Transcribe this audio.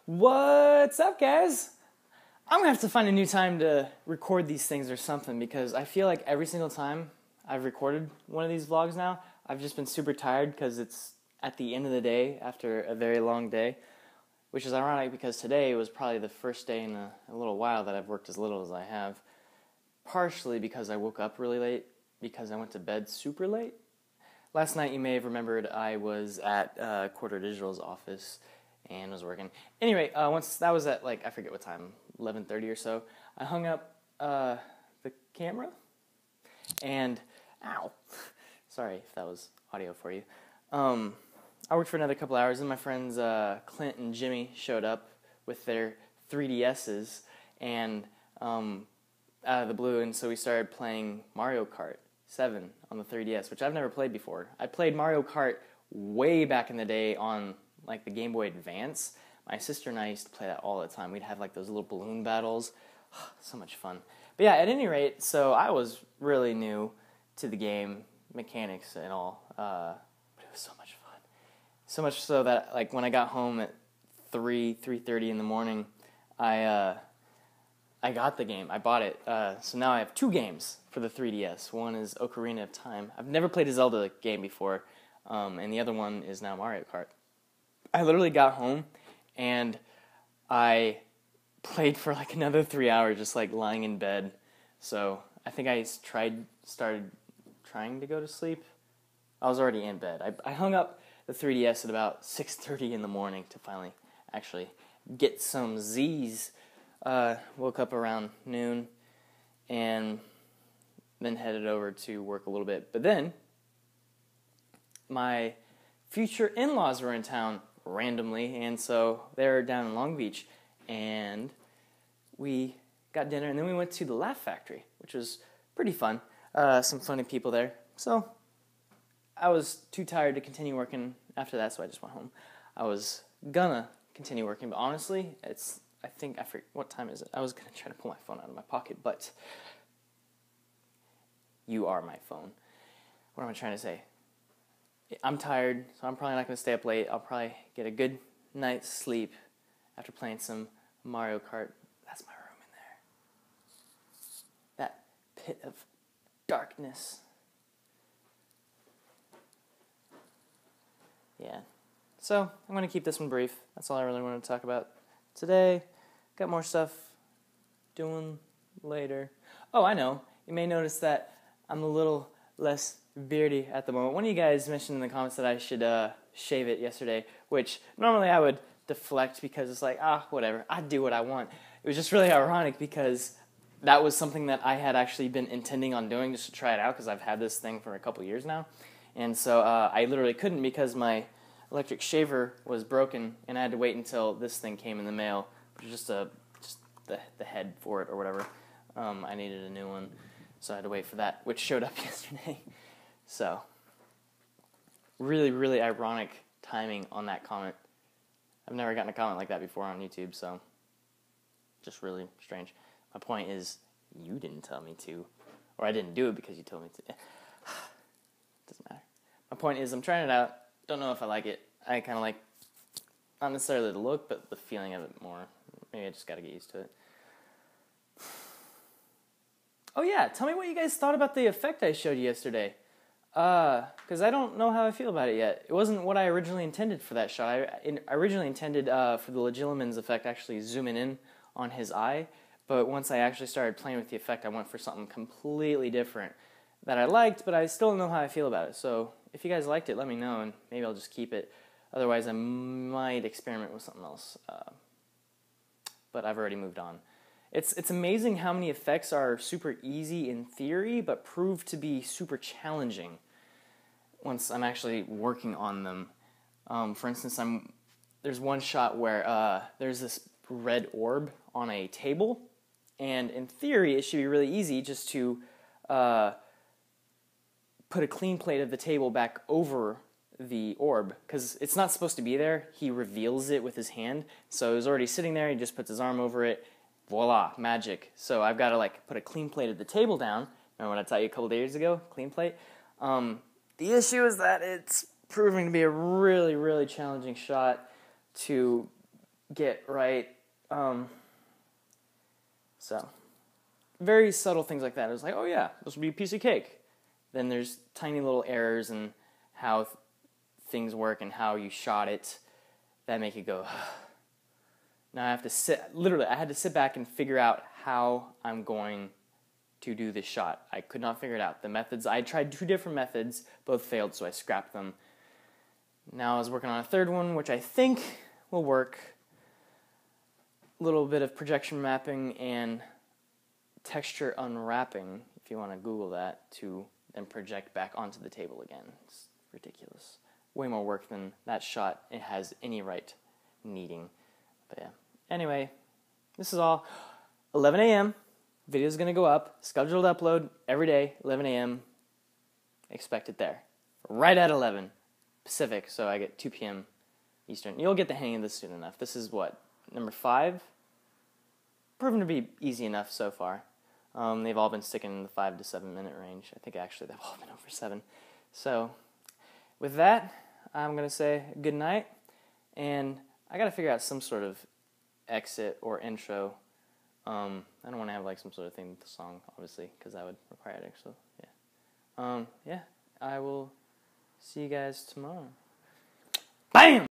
What's up, guys? I'm going to have to find a new time to record these things or something because I feel like every single time I've recorded one of these vlogs now, I've just been super tired because it's at the end of the day after a very long day, which is ironic because today was probably the first day in a little while that I've worked as little as I have, partially because I woke up really late because I went to bed super late. Last night, you may have remembered, I was at Quarter Digital's office and was working. Anyway, once that was at, I forget what time, 11:30 or so, I hung up the camera, and, ow, sorry if that was audio for you. I worked for another couple hours, and my friends Clint and Jimmy showed up with their 3DSs, and out of the blue, and so we started playing Mario Kart 7 on the 3DS, which I've never played before. I played Mario Kart way back in the day on the Game Boy Advance. My sister and I used to play that all the time. We'd have those little balloon battles. So much fun. But yeah, at any rate, so I was really new to the game, mechanics and all. But it was so much fun. So much so that when I got home at 3:30 in the morning, I got the game. I bought it. So now I have two games for the 3DS. One is Ocarina of Time. I've never played a Zelda game before. And the other one is now Mario Kart. I literally got home and I played for another 3 hours just lying in bed. So I think I started trying to go to sleep. I was already in bed. I hung up the 3DS at about 6:30 in the morning to finally actually get some Z's. Woke up around noon and then headed over to work a little bit. But then my future in-laws were in town randomly, and so they're down in Long Beach, and we got dinner, and then we went to the Laugh Factory, which was pretty fun. Some funny people there. So I was too tired to continue working after that, so I just went home. I was gonna continue working, but honestly, I forget, what time is it? I was going to try to pull my phone out of my pocket, but you are my phone. What am I trying to say? I'm tired, so I'm probably not going to stay up late. I'll probably get a good night's sleep after playing some Mario Kart. That's my room in there. That pit of darkness. Yeah. So, I'm going to keep this one brief. That's all I really wanted to talk about today. Got more stuff doing later. Oh, I know. You may notice that I'm a little less beardy at the moment. One of you guys mentioned in the comments that I should shave it yesterday, which normally I would deflect because it's whatever. I do what I want. It was just really ironic because that was something that I had actually been intending on doing just to try it out because I've had this thing for a couple years now. And so I literally couldn't because my electric shaver was broken, and I had to wait until this thing came in the mail, which is just the head for it or whatever. I needed a new one, so I had to wait for that, which showed up yesterday. So, really, really ironic timing on that comment. I've never gotten a comment like that before on YouTube, so just really strange. My point is, you didn't tell me to, or I didn't do it because you told me to. Doesn't matter. My point is, I'm trying it out. Don't know if I like it. I kind of like, not necessarily the look, but the feeling of it more. Maybe I just got to get used to it. Oh yeah, tell me what you guys thought about the effect I showed you yesterday. Because I don't know how I feel about it yet. It wasn't what I originally intended for that shot. I originally intended for the Legilimens effect actually zooming in on his eye, but once I actually started playing with the effect, I went for something completely different that I liked, but I still don't know how I feel about it. So if you guys liked it, let me know, and maybe I'll just keep it. Otherwise, I might experiment with something else. But I've already moved on. It's amazing how many effects are super easy in theory, but prove to be super challenging once I'm actually working on them. For instance, there's one shot where there's this red orb on a table, and in theory, it should be really easy just to put a clean plate of the table back over the orb, because it's not supposed to be there. He reveals it with his hand, so it was already sitting there. He just puts his arm over it. Voila, magic. So I've got to put a clean plate of the table down. Remember when I taught you a couple days ago, clean plate? The issue is that it's proving to be a really, really challenging shot to get right. So, very subtle things like that. It was like, oh yeah, this would be a piece of cake. Then there's tiny little errors in how things work and how you shot it that make it go. Now I have to I had to sit back and figure out how I'm going to do this shot. I could not figure it out. The methods, I tried 2 different methods, both failed, so I scrapped them. Now I was working on a third one, which I think will work. A little bit of projection mapping and texture unwrapping, if you want to Google that, to then project back onto the table again. It's ridiculous. Way more work than that shot it has any right needing. But yeah. Anyway, this is all. 11 a.m. Video's going to go up. Scheduled upload every day, 11 a.m. Expect it there. Right at 11 Pacific, so I get 2 p.m. Eastern. You'll get the hang of this soon enough. This is what? Number 5? Proven to be easy enough so far. They've all been sticking in the 5 to 7 minute range. I think actually they've all been over 7. So, with that, I'm going to say good night. And I got to figure out some sort of exit or intro. I don't want to have like some sort of thing with the song, obviously, because that would require it. So yeah, I will see you guys tomorrow. Bam!